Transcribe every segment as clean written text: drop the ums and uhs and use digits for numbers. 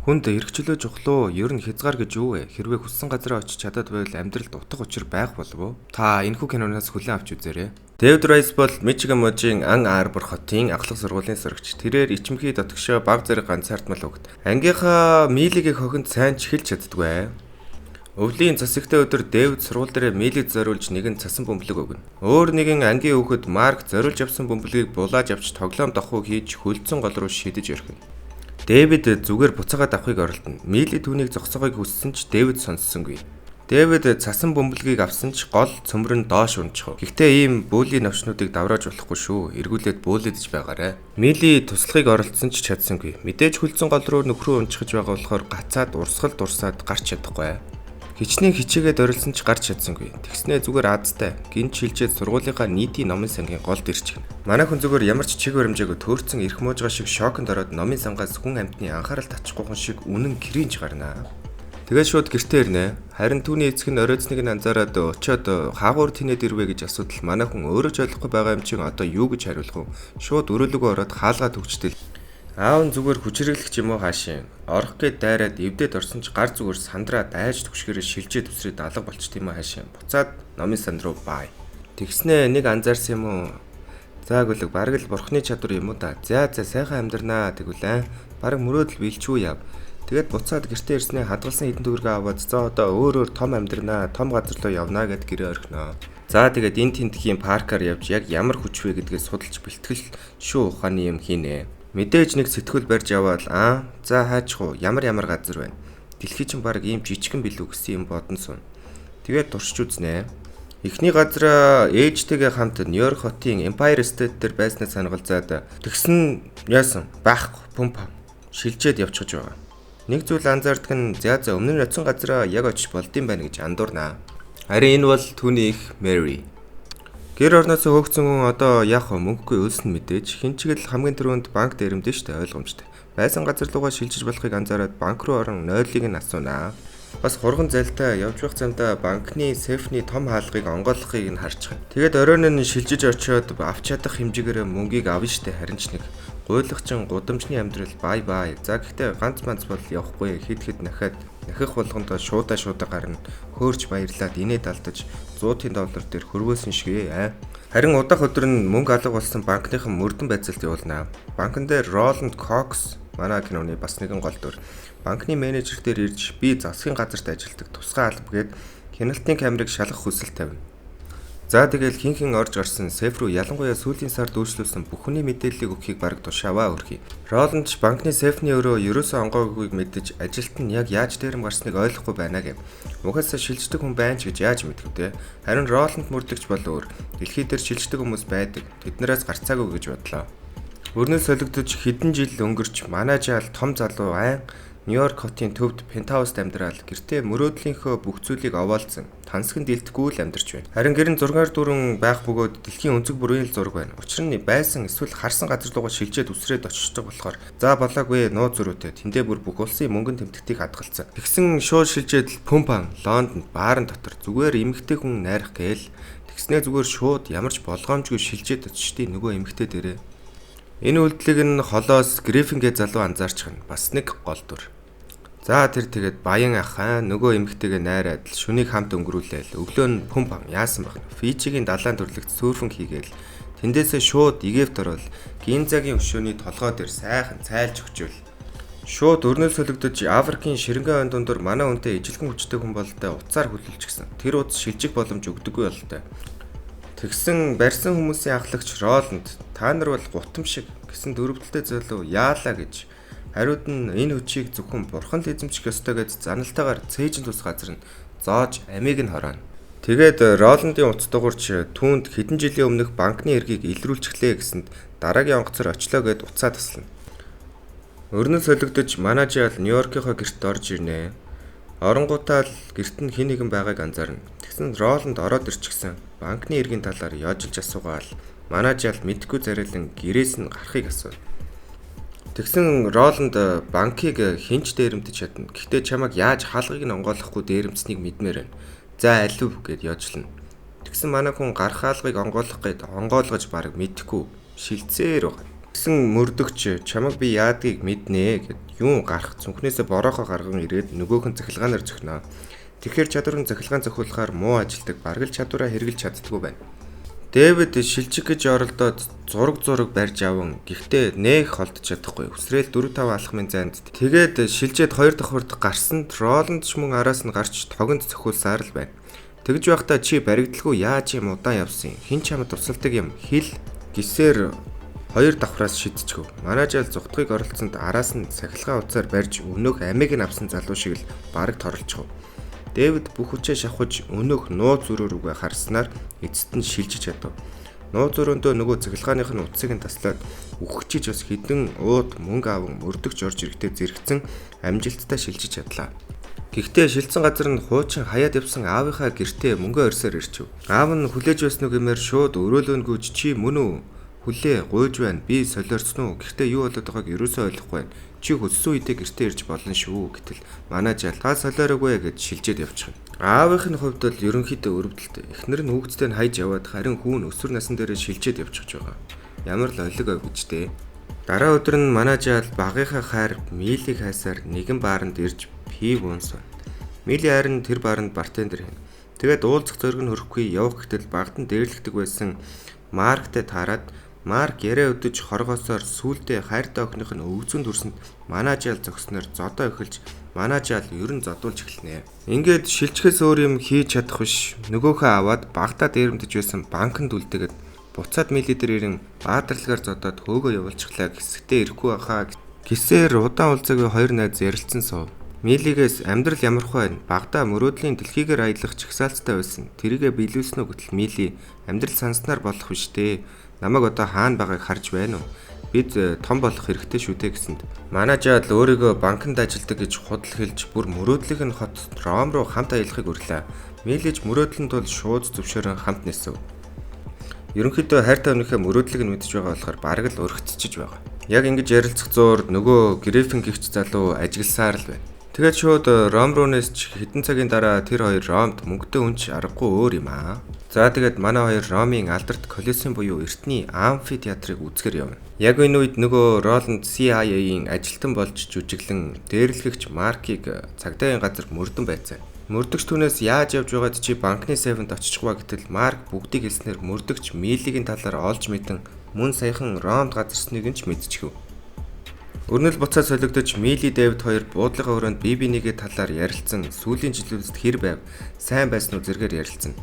Хүнд эргчлөө жухлуу ер нь хязгаар гэж юу вэ? Хэрвээ хүссэн газараа очиж чадаад байвал амьдралд утга учир байх болов уу? Та энэхүү киноноос хүлээн авч үзээрэй. Дэвид Райс бол Мичиган мужийн Ан Арбор хотын ахлах сургуулийн сурагч. Тэрээр ичимхий дотгошоо баг зэрэг ганцаардмал өгд. Ангийнхаа мийлигийн хохинд сайн ч хэлж чаддгүй. Өвлийн засагтай өдөр Дэвид сургууль дээр мийлиг зориулж нэгэн цасан бөмбөлөг өгнө. Өөр нэгэн ангийн хүүхэд Марк зориулж авсан бөмбөлгийг булааж авч тоглоом дохуу хийж хөлдсөн гол руу шидэж орхино. Дэвид зүгээр буцаагаад авахыг оролдоно. Мили түүнийг зогсоохыг хүссэн ч Дэвид сонссонгүй. Дэвид цасан бөмбөлгийг авсан ч гол цөмрөн доош унчихв. Гэхдээ ийм бөөлийн навчнуудыг даврааж болохгүй шүү. Эргүүлээд бөөлөдөж байгаарай. Мили туслахыг оролдсон ч чадсангүй. Мэдээж хөлдсөн гол руу нөхрөө унчихж байгаа болохоор гацаад урсгал дурсаад гарч чадахгүй. Хичнээн хичээгээд орилсон ч гарч чадсангүй. Тэгснээ зүгээр аазтай. Гинт шилжээд сургуулийнхаа нийтийн номын сангийн голд ирчихнэ. Манай хүн зүгээр ямар ч чиг баримжаагүй төөрцөн эрх муужгаа шиг шоконд ороод номын сангаас хүн амьтны анхаарал татчихгүй шиг үнэн киринж гарнаа. Тэгээд шууд гэртээ ирнэ. Харин түүний эцэг нь оройтсныг нь анзаараад очиод хаагуур тинэд ирвэ гэж асуудал манай хүн өөрөө ч ойлгохгүй байгаа юм чин одоо юу гэж хариулах вэ? Шууд өрөөлөгөө ороод хаалгаа төгчдөл. Аав нь зүгээр хүчрэлэх юм уу хаашийн. Орох гээд дайраад эвдээд орсон ч гар зүгээр сандраа дайж төгшгөрөө шилжээд өсрээд алга болчт юм уу хаашийн. Буцаад номын сан руу бай. Тэгснээ нэг анзаарсан юм уу? За гүлэг бараг л бурхны чадвар юм уу да. За сайхан амьдрнаа тэгвэл бараг мөрөөдөл билчүү яв. Тэгээд буцаад гэртээ ирснээр хадгалсан хэдэн төгрөгөө аваад за одоо өөр том амьдрнаа, том газар руу явнаа гэд гэрээ орхиноо. За тэгээд энэ тентхийн паркаар явж яг ямар хүч вэ гэдгээ судалж бэлтгэл шүү ухааны юм хийнэ. Мэдээж нэг сэтгүүл барьж яваал за хайчих уу ямар газар байна. Дэлхий чинь баг ийм жижигхэн билүү гэсэн юм бодон сун. Тэгээд туршиж үзнэ. Эхний газараа ээжтэйгээ хамт Нью-Йорк хотын Empire State дээр байснаа санагалзаад тэгсэн яасан байхгүй пумп шилжээд явчихж байгаа. Нэг зүйл анзаардаг нь за өмнө нь оцсон газараа яг очиж болдсон байна гэж андуурнаа. Харин энэ бол түүний их Мэри. Гэр орноосоо хөөгцөн хүн одоо яах вэ мөнгөгүй өлснө мэдээж хинчгэл хамгийн түрүүнд банк дээрэмдэн штэ ойлгомжтой. Байсан газар руугаа шилжиж болохыг анзаараад банк руу орон 0-ыг нь асуунаа. Бас хурган зайлтай явж байх замдаа банкны сейфний том хаалгыг онгойлгохыг нь харж байгаа. Тэгээд оройн нь шилжиж очиод авч чадах хэмжээгээр мөнгийг авна штэ харин ч нэг гуйлахчин гудамжны амьдрал бай. За гэхдээ ганц манц бол явахгүй хэд нахих болгондоо шуудаа гарна. Хөөрч баярлаад инээд алдаж $100 дээр хөрвөөсөн шигэ. Харин удаах өдөр нь мөнгө алга болсон банкныхан мөрдөн байцаалт явуулнаа. Банкн дээр Роланд Кокс манай киноны бас нэгэн гол дүр. Банкны менежер дээр ирж би засгийн газарт ажилладаг тусгай алба гээд хяналтын камерыг шалгах хүсэл тавина. За тэгэл хинхэн орж гарсан сейф руу ялангуяа сүүлийн сард үйлчлүүлсэн бүхний мэдээллийг өгөхийг бараг тушааваа өрхий. Роланд ч банкны сейфний өрөө ерөөсөө онгойгүйг мэдэж ажилт нь яг яаж дээрэм гарсныг ойлгохгүй байна гэв. Угаасаа шилждэг хүн байна ч гэж яаж мэдэх вэ? Харин Роланд мөрдөгч бол өөр. Дэлхий дээр шилждэг хүмүүс байдаг. Тэднээс гарцаагүй гэж бодлоо. Өрнөө солигдож хэдэн жил өнгөрч манай жаал том залуу Нью-Йорк хотын төвд пентхауст амьдрал гэртээ мөрөөдлийнхөө бүх зүйлийг овоолцсон. Тансгийн дэлтггүй л амьдарч байна. Харин гэр нь 6 дүүрэн байх бөгөөд дэлхийн өнцөг бүрийн л зураг байна. Учир нь байсан эсвэл харсан газар руугаа шилжээд үсрээд очиж болохоор за болоогүй нууц зөрүүтэй тэндээ бүр бүх улсын мөнгөн тэмдэгтийг хадгалсан. Тэгсэн шууд шилжээд Пумпан, Лондонд баарын дотор зүгээр эмэгтэй хүн найрах гээл тэгснээ зүгээр шууд ямар ч болгоомжгүй шилжээд очижтий нөгөө эмэгтэй дээрээ. Энэ үйлдэлийг нь холоос Гриффингээ залуу анзаарч байна. Бас нэг гол дүр. За тэр тэгээд баян ахаа нөгөө эмэгтэйгээ найраад шүнийг хамт өнгөрүүлээл өглөө нь Пумпан яасан баг. Фижигийн далайн төрлөгт сүрфэн хийгээл тэндээсээ шууд Египт орол Гинзагийн өшөөний толгой дээр сайхан цайлж өгчөөл. Шууд өрнөө солигдож Африкийн ширэнгэн он дундор манай үнтэй ижилхэн хүчтэй хүн болтой уцаар хүлэлчихсэн. Тэр утас шилжих боломж өгдөггүй болтой. Тэгсэн барьсан хүмүүсийн ахлагч Роланд та нар бол гутам шиг гэсэн дөрөвдөлтэй залуу яалаа гэж хариуд нь энэ хүчийг зөвхөн бурхан л эзэмших ёстой гэж заналтайгаар цээжин тус газар нь зоож амийг нь хорооно. Тэгээд Роландын утас дугуйч түүнд хэдэн жилийн өмнөх банкны эргийг илрүүлчихлээ гэсэнд дараагийн онгоцоор очлоо гэд уцаа таслана. Өрнө солигдож манай жаал Нью-Йоркийнхоо гэрт орж ирнэ. Оронгуудаа л гэрт нь хэн нэгэн байгааг анзаарна. Тэгсэн Роланд ороод ирчихсэн. Банкны эргийн талаар яожилж асуугаал манай жаал мэдгүй зарайлан гэрээс нь гарахыг асуув. Тэгсэн Роланд банкыг хинч дээрэмдэж чадна. Гэхдээ чамайг яаж хаалгыг нь онгойлохгүй дээрэмдсэнийг мэдмээр байна. За алив гэд яочлно. Тэгсэн манай хүн гарах хаалгыг онгойлох гээд онгойлгож бараг мэдэхгүй шилцээр байгаа. Гэсэн мөрдөгч чамаг би яадгийг мэднэ гэд юун гарах цүнхнээсээ бороохоо гарган ирээд нөгөөх нь цахилгаанаар зөхнөө. Тэгэхээр чадвар нь цахилгаан зохиулахаар муу ажилдаг бараг л чадвараа хэрэгжилж чаддгүй байна. Дэвид шилжих гэж оролдоод зураг барьж аван гэхдээ нэг холдож чадахгүй. Үсрээл 4-5 алхмын зайд тэгээд шилжээд 2 дахь хурд гарсанд Роланд ч мөн араас нь гарч тогонд зохиулсаар л байна. Тэгж байхдаа чи баригдалгүй яаж юм удаан явсан. Хин чамд тусалдаг юм хэл гисээр 2 давхраас шидчихв. Манай жаал зүгтгыг оролцсонд араас нь сахилгаан уцаар барьж өнөөх амийг нь авсан залуу шиг л бараг торлцов. Дэвид бүх хүчээ шавхаж өнөөх нууц зөрөө рүүгээ харснаар эцэст нь шилжиж чадав. Нууц зөрөөндөө нөгөө цахилгааных нь утсыг нь таслаад үхчихж бас хідэн ууд мөнгө аван мөрдөгч орж ирэхдээ зэрэгцэн амжилттай шилжиж чадлаа. Гэхдээ шилжсэн газар нь хуучин хаяад явсан аавынхаа гэртээ мөнгө орсоор ирчихв. Аав нь хүлээж байсан уу гэмээр шууд өрөөлөнгөөж чи мөн үү? Хүлээ гуйж байна. Би солиорсон уу? Гэхдээ юу болоод байгааг ерөөсөө ойлгохгүй байна. Чи хөссөн үедээ гэртээ ирж болно шүү гэтэл манай жаал та солиороогүй гэж шилжээд явчихна. Аавынхны хувьд бол ерөнхийдөө өрөвдөлтэй. Эхнэр нь хүүхдтэй нь хайж яваад харин хүүн өсвөр насн дээрээ шилжээд явчихж байгаа. Ямар л олиг авчтэй. Дараа өдөр нь манай жаал багынхаа хайр Милийг хайсаар нэгэн бааранд ирж пив уунсан. Мили харин тэр бааранд бартендер хийнэ. Тэгээд уулзах зориг нь хөрөхгүй явах гэтэл багт нь дээрлэгдэг байсан Марктэй таарад Марк яриа өдөж хоргосоор сүулдэ хайртай охиных нь өвгзөн дүрсэнд манай жаал зогсноор зодоо эхэлж манай жаал ер нь зодуулж эхэлнэ. Ингээд шилжихээс өөр юм хийж чадах биш. Нөгөөхөө аваад багтаа дээрэмдэж байсан банкнд үлдээгээд буцаад Мили дээр ирэн баатарлагаар зодоод хөөгөө явуулчихлаа гэсгтээ ирэхгүй байхаа гисээр удаан уулзаагүй хоёр найз ярилцсан суув. Милигээс амьдрал ямархуу байна. Багтаа мөрөөдлийн дэлхийгээр аялах чагсаалттай байсан. Тэрийгэ биелүүлсэн үү гэтэл Мили амьдрал санснаар болох биш дээ. Намайг одоо хаана байгааг харж байна уу? Бид том болох хэрэгтэй шүү дээ гэсэнд манай жаал өөрийгөө банкнд ажилладаг гэж худал хэлж бүр мөрөөдлийнх нь хот Ром руу хамт аялахыг өрлөө. Милиж мөрөөдлөнд бол шууд зөвшөөрөн хамт нээсв. Ерөнхийдөө хайртай өнөхөө мөрөөдлийг нь мэдж байгаа болохоор бараг л өргөцчихөж байгаа. Яг ингэж ярилцах зуур нөгөө Гриффин гихч залуу ажигласаар л байна. Тэгээд шууд Ром руу нээсч хэдэн цагийн дараа тэр хоёр Ромд мөнгөтэй үнч аргагүй өөр юм аа. За тэгээд манай хоёр Ромын алдарт Колизеум буюу эртний амфитеатрыг үзэхээр явна. Яг энэ үед нөгөө Роланд CIA-ийн ажилтан болж жүжиглэн дээрлэгч Маркийг цагдаагийн газар мөрдөн байцаа. Мөрдөгч түүнээс яаж явж байгаад чи банкны сейфэнд очихгүй гэтэл Марк бүгдийг хэлснээр мөрдөгч Милигийн талаар олж мэдэн мөн саяхан Ромд газарсныг нь ч мэдчихв. Өрнөл буцаад солигдож Мили Дэвид хоёр буудлын өрөөнд BB1-ийн талаар ярилцсан. Сүүлийн жилүүдэд хэр байв? Сайн байсан уу зэрэгээр ярилцсан.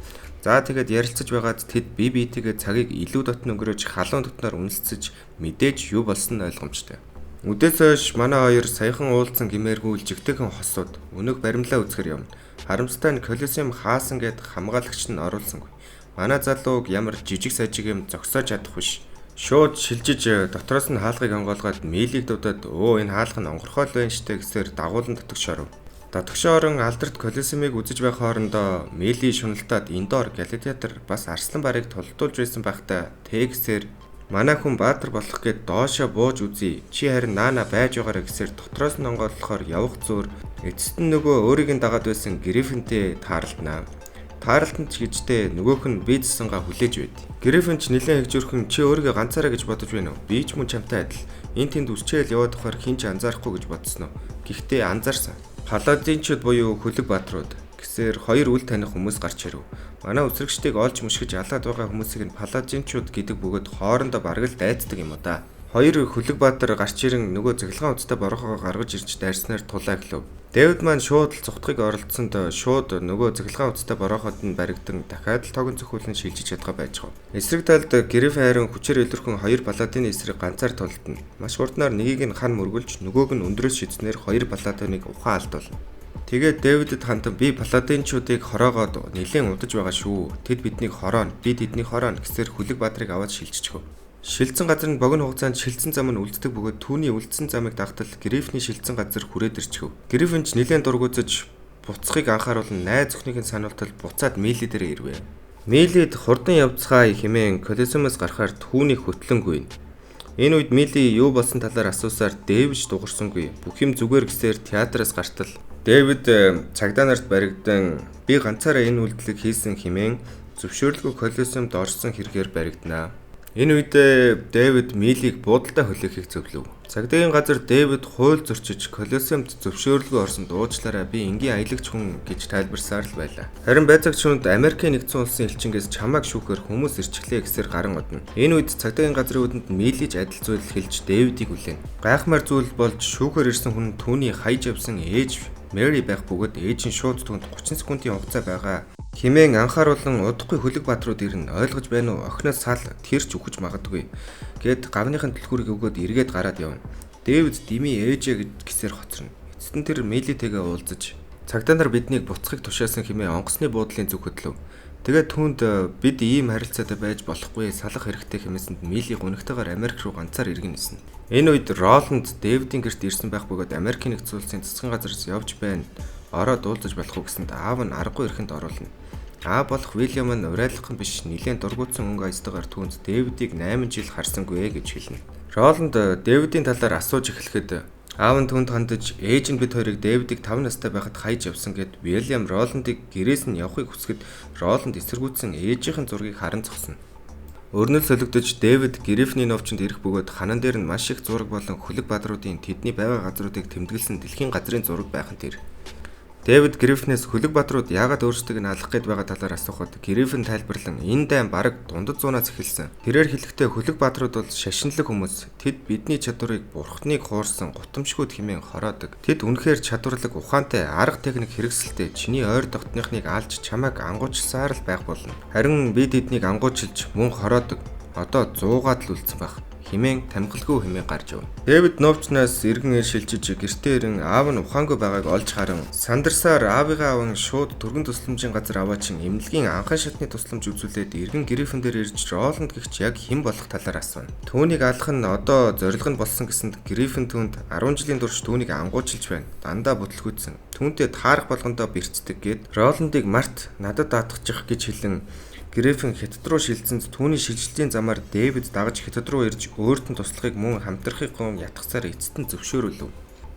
За тэгээд ярилцаж байгаад тэд BB-тэйгээ цагийг илүү дотн өнгөрөөж халуун дотноор үнэлцэж мэдээж юу болсон нь ойлгомжтой. Үдээс хойш манай хоёр саяхан уулзсан гэмээргүй жигтэйхэн хосууд өнөөх баримлаа үзэхэр явна. Харамстай нь Колизеум хаасан гэд хамгаалагч нь оруулсангүй. Манай залууг ямар жижиг сажиг юм зогсоож чадах биш. Шууд шилжиж дотроос нь хаалгыг онгоолгоод Милиг дуудаад энэ хаалга нь онгорхол байна штэ гэсээр дагуулan татгшоров. Татгшорон алдарт Колизеумыг үзэж байх хоорондоо Мили шуналтаад Индор Галатеатр бас Арслан барыг тулдуулж байсан байхдаа тэгсээр манай хүн баатар болох гээд доошоо бууж үзье. Чи харин наана байж байгаарэ гэсээр дотроос нь онгоолгохоор явах зуур эцэст нь нөгөө өөрийг нь дагаад байсан Гриффинтэй таарлтнаа. Таарлтанд ч гэжтэй нөгөөх нь би засангаа хүлээж байд. Гриффин ч нэлээд хэгжүүрхэн чи өөрийгөө ганцаараа гэж бодож байна уу? Би ч мөн чамтай адил. Энд тэнд үсчээл яваад ахаар хинч анзаарахгүй гэж бодсон уу? Гэхдээ анзаарсан. Паладинчууд буюу хөлөг баатрууд гэсээр хоёр үл таних хүмүүс гарч ирэв. Манай үсрэгчдийг олж мушгиж алаад байгаа хүмүүсийг нь паладинчууд гэдэг бөгөөд хоорондоо бараг л дайцдаг юм уу да. Хоёр хөлөг баатар гарч ирэн нөгөө цахилгаан утастай борохоо гаргаж ирж дайрснаар тулаа гэлв. Дэвид маань шууд л цухтгыг оролцсонд шууд нөгөө цахилгаан утастай борохоод нь баригдан дахиад л тогон цохиулан шилжиж чадгаа байж гав. Эсрэг талд Гриффин хайрын хүчээр илэрхэн хоёр паладины эсрэг ганцаар тулдна. Маш хурднаар нэгийг нь хан мөргөлж нөгөөг нь өндрөөс шидснээр хоёр паладиныг ухаан алдуулна. Тэгээд Дэвидэд хандан би паладинчуудыг хороогоод нэлээд удаж байгаа шүү. Тэд биднийг хорооно, бид тэднийг хорооно гэсээр хөлөг баатрыг аваад шилжчихв. Шилжсэн газар нь богино хугацаанд шилжсэн зам нь үлддэг бөгөөд түүний үлдсэн замыг дагтал Гриффиний шилжсэн газар хүрээд ирчихв. Гриффин ч нэлээд дургуутж буцахыг анхааруулн найз өхнийхээ сануултал буцаад Мили дээр ирвэ. Милид хурдан явцгаая хэмээн Колизеумоос гарахаар түүний хөтлөнгүйн. Энэ үед Мили юу болсон талаар асуусаар Дэвид дуурсангүй. Бүх юм зүгээр гэсээр театраас гартал Дэвид цагдаа нарт баригдан би ганцаараа энэ үйлдэлийг хийсэн хэмээн зөвшөөрлгүй Колизеумд орсон хэрэгээр баригданаа. Энэ үедээ Дэвид Милийг буудалтай хөлөөхийг зөвлөв. Цагдаагийн газар Дэвид хууль зөрчиж Колосеумд зөвшөөрлгүй орсонд уучлаарай би энгийн аялагч хүн гэж тайлбарсаар л байлаа. Харин байцаагч хүнд Америкийн нэгдсэн улсын элчингээс чамааг шүүхээр хүмүүс ирчихлээ гэсээр гаран одно. Энэ үед цагдаагийн газрын үүдэнд Милиж адил зүйл хэлж Дэвидийг хүлээн. Гайхмаар зүйл болж шүүхээр ирсэн хүн түүний хайж явсан ээж Мэри байх бөгөөд ээж нь шууд түүнд 30 секундын хугацаа байгаа хэмээн анхааруулан удахгүй хөлөг баатрууд ирнэ ойлгож байна уу охиноос сал тэрч үхэж магадгүй гэд гавныхын түлхүүрийг өгөөд эргээд гараад явна. Дэвид дими ээжээ гэсээр хоцорно. Эцэст нь тэр Милитэйгээ уулзаж цагдаа нар биднийг буцахыг тушаасан хэмээн онгоцны буудлын зүг хөдлөв. Тэгээд түүнд бид ийм харилцаатай байж болохгүй салах хэрэгтэй хэмээсэнд Мили гүнхтэйгээр Америк руу ганцаар иргэн нисэн. Энэ үед Роланд Дэвидийн гэрт ирсэн байх бөгөөд Америкийн нэгдсэн улсын засгийн газараас явж байна. Ороод уулзаж болох уу гэсэнд аав нь аргагүй ирэхэнд оруулна. Аа болох Вильям нь урайлахын биш нэлээд дургуутсан өнгө айстайгаар түүнд Дэвидийг 8 жил харсангүй гэж хэлнэ. Роланд Дэвидийн талаар асууж эхлэхэд аав нь түүнд хандаж ээж нь бид хоёрыг Дэвидийг 5 настай байхад хайж явсан гэд Вильям Роландыг гэрээс нь явахыг хүсгэд Роланд эсэргүүцсэн ээжийнхэн зургийг харан зогсоно. Өрнөл солигдож Дэвид Гриффиний новчонд ирэх бөгөөд ханан дээр нь маш их зураг болон хөлөг бадруудын тэдний байгаа газруудыг тэмдэглэсэн дэлхийн газрын зураг байханд ир. Дэвид Гриффинээс хөлөг бадрууд яагаад өөрсдийг нь алах гээд байгаа талаар асуухад Гриффин тайлбарлан энэ дайн бараг дундад зуунаас эхэлсэн. Тэрээр хэлэхдээ хөлөг бадрууд бол шашинлаг хүмүүс. Тэд бидний чадварыг бурхныг хуурсан гутамшгүйд хэмээн хороодог. Тэд үнэхээр чадварлаг ухаантай арга техник хэрэгсэлтэй чиний ойр дотныхныг алж чамайг ангуучсаар л байх болно. Харин би тэднийг ангуучилж мөн хороодог. Одоо 100-аад л үлдсэн байх. Химэн тамхилгүй хэмээн гарч ив. Дэвид новчнаас иргэн шилжиж гэртээ ирэн аав нь ухаангүй байгааг олж харан сандарсаар аавыгаа аван шууд түргэн тусламжийн газар аваачин эмнэлгийн анхан шатны тусламж үзүүлээд иргэн Гриффин дээр ирж Роланд гихч яг хэн болох талаар асууна. Түүнийг алах нь одоо зориг нь болсон гэсэнд Гриффин түүнд 10 жилийн турш түүнийг ангуучилж байна. Дандаа бүтлгүүцсэн. Түүнтэй таарах болгондоо бэрцдэг гэд Роландыг Март надад даатгачих гэж хэлэн Гриффин хятад руу шилжсэнд түүний шилжилтийн замаар Дэвид дагаж хятад руу ирж өөрт нь туслахыг мөн хамтрахыг ятгахсаар эцэст нь зөвшөөрөлөв.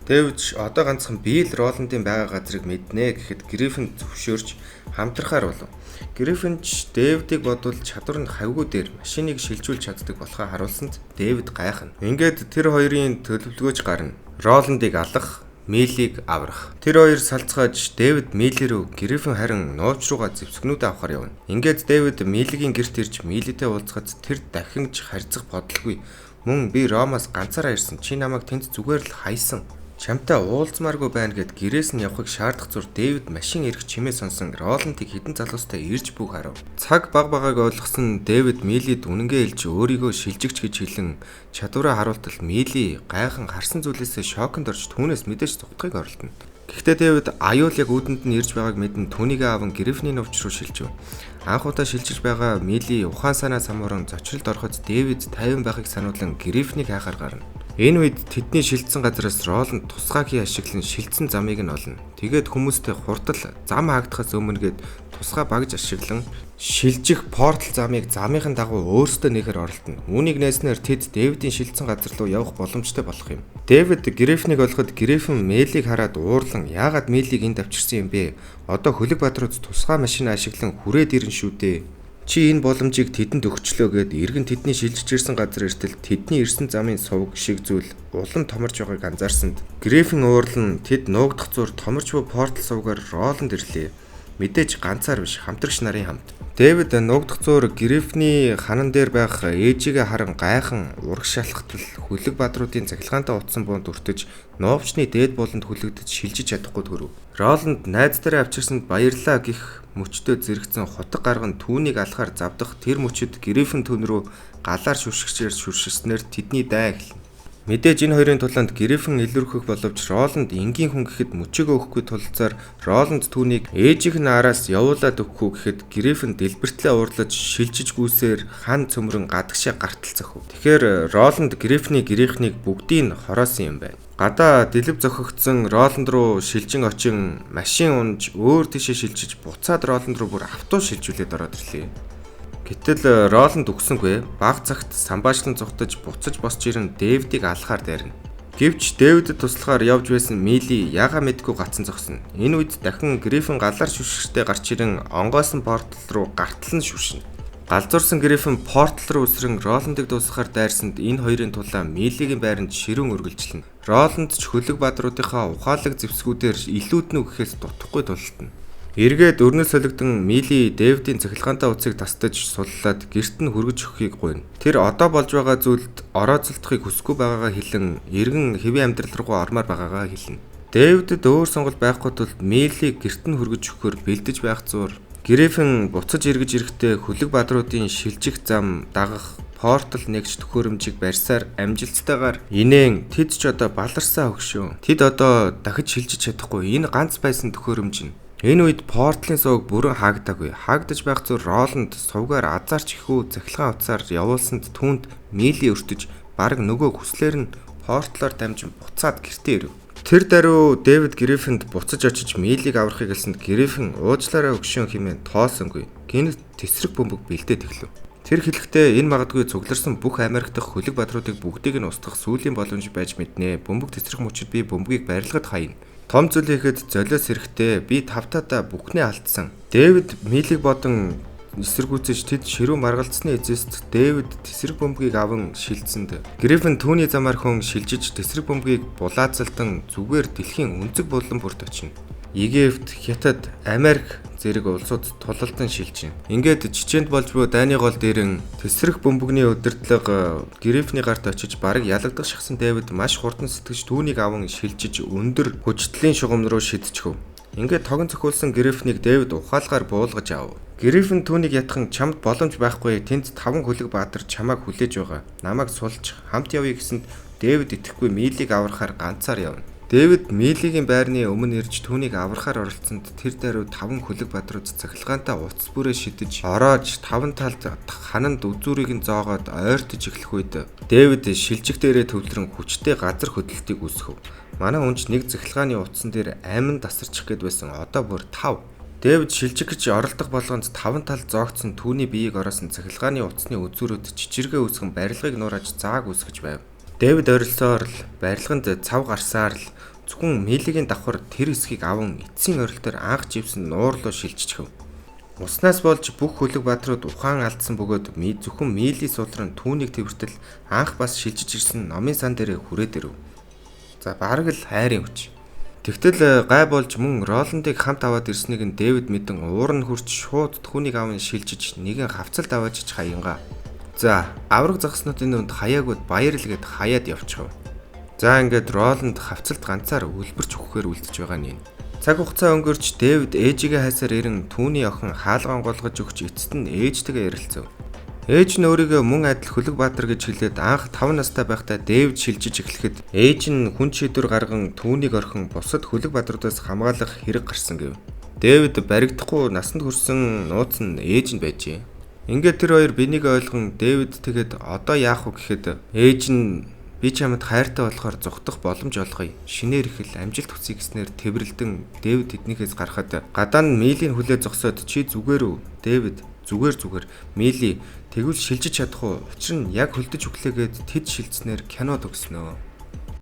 Дэвид одоо ганцхан би л Роландын байгаа газрыг мэднэ гэхэд Гриффин зөвшөөрч хамтрахаар болов. Гриффин ч Дэвидийг бодвол чадвар нь хавгүй дээр машиныг шилжүүлж чаддаг болохоо харуулсанд Дэвид гайхна. Ингээд тэр хоёрын төлөвлөгөөж гарна. Роландыг алах Милийг аврах. Тэр хоёр салцгааж Дэвид Мили рүү Гриффин харин нууч руугаа зэвсгнүүдээ авахар явна. Ингээд Дэвид Милигийн гэрт ирж Милитэй уулзахад тэр дахин ч харьцах бодлого. Мөн би Ромоос ганцаараа ирсэн. Чи намайг тэнд зүгээр л хайсан. Чамтай уулзмааргүй байна гэд гэрээс нь явахыг шаардах зур Дэвид машин ирэх чимээ сонсон Роландыг хідэн залуустай ирж бүг харав. Цаг баг багааг ойлгосон Дэвид Милид үнэнгээ хэлж өөрийгөө шилжигч гэж хэлэн чадвараа харуултал Мили гайхан харсан зүйлээсээ шоконд орж түүнээс мэдээж зугтахыг оролдоно. Гэхдээ Дэвид аюул яг үүдэнд нь ирж байгааг мэдэн түүнийгээ аван Гриффиний новч руу шилжив. Анх удаа шилжиж байгаа Мили ухаан санаа самууран зочролд ороход Дэвид 50 байхыг сануулan Гриффинийг хайхаар гарна. Энэ үед тэдний шилжсэн газраас Роланд тусгаагийн ашиглан шилжсэн замыг нь олно. Тэгээд хүмүүстэй хурдл зам хаагдахаас өмнө гээд тусгай багж ашиглан шилжих портал замыг замынхын дагуу өөрсдөө нэхэр оролдоно. Үүнийг нээснээр тэд Дэвидийн шилжсэн газар руу явах боломжтой болох юм. Дэвид Гриффинийг олоход Гриффин Милийг хараад уурлан яагаад Милийг энд авчирсан юм бэ? Одоо хөлөг бадрууд тусгай машин ашиглан хүрээд ирэн шүү дээ. Чи энэ боломжийг тэдэнд өгчлөө гэд иргэн тэдний шилжиж ирсэн газар эртэл тэдний ирсэн замын сувг шиг зүйл улам томорж байгааг анзаарсанд Гриффин уурлан тэд нуугдах зур томорч буй портал сувгаар Роланд ирлээ. Мэдээж ганцаар биш хамтрагч нарын хамт. Дэвид нуугдах зур Гриффиний ханан дээр байх ээжигээ харан гайхан ураг шалхтал хөлөг бадруудын цахилгаантай утсан буунд өртөж нуувчны дээд болонд хүлэгдэж шилжиж чадахгүй төрөв. Роланд найз дээр авчирсанд баярлаа гэх мөчтөө зэрэгцэн хутаг гарган түүнийг алахаар завдах тэр мөчөд Гриффин түн рүү галаар шүршгчээр шүршснээр тэдний дай эхэлнэ. Мэдээж энэ хоёрын тулаанд Гриффин илэрхэх боловч Роланд энгийн хүн гэхэд мөчөөгөө өгөхгүй тулцаар Роланд түүнийг ээжийнх нь араас явуулаад өгөхгүй гэхэд Гриффин дэлбэртлээ уурлаж шилжиж гүйсээр хан цөмрөн гадагшаа гартал зөхөв. Тэгэхээр Роланд Гриффиний гэрийнхнийг бүгдийг нь хороосон юм байна. Гадаа дэлб зохигдсон Роланд руу шилжин очин машин унж өөр тийшээ шилжиж буцаад Роланд руу бүр автуу шилжүүлээд ороод ирлээ. Гэтэл Роланд өгсөнгүй баг цагт самбаачлан зүхтаж буцаж босч ирэн Дэвидийг алахаар дайрна. Гэвч Дэвидэд туслахаар явж байсан Мили ягаа мэдгүй гацсан зогсно. Энэ үед дахин Гриффин галаар шүршгчтэй гарч ирэн онгойсон портал руу гартал нь шүршинэ. Галзуурсан Гриффин портал руу үсрэн Роландыг дуусгахаар дайрсанд энэ хоёрын тулаан Милигийн байранд ширүүн үргэлжлэнэ. Роланд ч хөлөг баадруудынхаа ухаалаг зэвсгүүдээр илүүд нь өгөхөөс дутахгүй тултна. Эргээд өрнөс солигдсон Мили Дэвидийн цахилгаантай утсыг тастаж суллаад гэрт нь хүргэж өгөхийг гуйна. Тэр одоо болж байгаа зүйлд орооцолдохыг хүсэхгүй байгаагаа хэлэн эргэн хэвийн амьдрал руу ормоор байгаагаа хэлнэ. Дэвидэд өөр сонголт байхгүй тул Милийг гэрт нь хүргэж өгөхөөр бэлдэж байх зуур Гриффин буцаж эргэж ирэхдээ хөлөг баадруудын шилжих зам дагах портал нэгж төхөөрөмжийг барьсаар амжилттайгаар инээн тэд ч одоо баларсан хөгшөө. Тэд одоо дахиж шилжиж чадахгүй энэ ганц байсан төхөөрөмж нь. Энэ үед порталын сувг бүрэн хаагдаагүй. Хаагдаж байх зур Роланд сувгаар азарч ихүү цахилгаан утсаар явуулсанд түүнд Мили өртөж бараг нөгөө хүслээр нь порталоор дамжин буцаад гэртээ ирэв. Тэр даруй Дэвид Гриффинд буцаж очиж Милийг аврахыг хэлсэнд Гриффин уучлаарай өгшөн хэмээн тоосонгүй. Гэнэт тесрэг бөмбөг бэлдээд эхлэв. Тэр хэлэхдээ энэ магадгүй цугларсан бүх Америк дахь хөлөг баадруудыг бүгдийг нь устгах сүүлийн боломж байж мэднэ. Бөмбөг тесрэх мөчид би бөмбөгийг барилгад хаяна. Том зүйл хийхэд золиос эрэхтэй би тавтаадаа бүхнээ алдсан. Дэвид Милийг бодон эсэргүүцэж тэд ширүү маргалцсны эзэст Дэвид тесрэг бөмбөгийг аван шилжсэнд Гриффин түүний замаар хүн шилжиж тесрэг бөмбөгийг булаацалдан зүгээр дэлхийн өнцөг булан бүрт очино. Египт, Хятад, Америк зэрэг улсууд тулалдан шилжинэ. Ингээд Чеченд болж буй дайны гол дээрэн тесрэх бөмбөгний удирдлага Гриффины гарт очиж бараг ялагдах шахсан Дэвид маш хурдан сэтгэж түүнийг аван шилжиж өндөр хүчтэлийн шугам руу шидчихв. Ингээд тогон цохиулсан Гриффинийг Дэвид ухаалгаар буулгаж ав. Гриффин түүнийг ятхан чамд боломж байхгүй тэнд 5 хөлөг баатар чамайг хүлээж байгаа. Намайг сулж хамт явъя гэсэнд Дэвид итгэхгүй Милийг аврахаар ганцаар явна. Дэвид Милигийн байрны өмнө ирж түүнийг аврахаар оролцсонд тэр даруй 5 хөлөг баатрууд цахилгаантай утас бүрээ шидэж ороож 5 талд хананд үзүүрийг нь зоогоод ойртож эхлэх үед Дэвид шилжих дээрээ төвлөрөн хүчтэй газар хөдлөлтийг үүсгэв. Манай хүнч нэг цахилгааны утсан дээр амин тасарчих гээд байсан одоо бүр 5. Дэвид шилжих гэж оролдох болгонд 5 тал зоогдсон түүний биеийг ороосон цахилгааны утасны үзүүрүүд чичиргээ үүсгэн барилгыг нурааж зааг үүсгэж байв. Дэвид орилсоор л барилганд цав гарсаар л зөвхөн Милигийн давхар тэр хэсгийг аван эцсийн орилтоор анх живсэн нуур руу шилжчихв. Уснаас болж бүх хөлөг баатрууд ухаан алдсан бөгөөд зөвхөн Мили сулран түүнийг тэвэртэл анх бас шилжиж ирсэн номын сан дээр хүрээд ирэв. За бараг л хайрын хүч. Тэгтэл гай болж мөн Роландыг хамт аваад ирснийг нь Дэвид мэдэн уур нь хурч шууд түүнийг аван шилжиж нэгэн хавцалд аваачиж хаянгаа. За авраг загснуудын дунд хаяагууд баяр л гэд хаяад явчихв. За ингээд Роланд хавцалд ганцаар үлбэрч өгөхээр үлдэж байгаа нь. Цаг хугацаа өнгөрч Дэвид ээжигээ хайсаар ирэн түүний охин хаалгаан голгож өгч эцэст нь ээжтэйгээ ярилцав. Ээж нь өөрийгөө мөн адил хөлөг баатар гэж хэлээд анх 5 настай байхдаа Дэвид шилжиж эхлэхэд ээж нь хүн шийдвэр гарган түүнийг орхин бусад хөлөг баатруудаас хамгаалах хэрэг гарсан гэв. Дэвид баригдахгүй насанд хүрсэн нууц нь ээж нь байжээ. Ингээд тэр хоёр бинийг ойлгон Дэвид тэгээд одоо яах вэ гэхэд ээж нь би чамд хайртай болохоор зүгтах боломж олгоё. Шинээр ихэл амжилт хүсье гэснээр тэрвэрлдэн Дэвид тэднийхээс гарахад гадаа нь Милийн хүлээ зогсоод чи зүгээр үү? Дэвид зүгээр Мили тэгвэл шилжиж чадах уу? Учир нь яг хөлдөж өглөөгээд тэд шилжснээр кино төгснөө.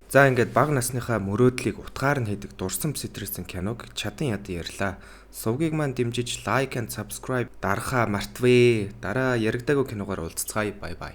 За ингээд бага насныхаа мөрөөдлийг утгаар нь хийдэг дурсан стрессэн киног чадан ядан ярьлаа. Сувгийг маань дэмжиж лайк and subscribe дарахаа мартвэ. Дараа яригдаагүй киногоор уулзцгаая. Бай бай.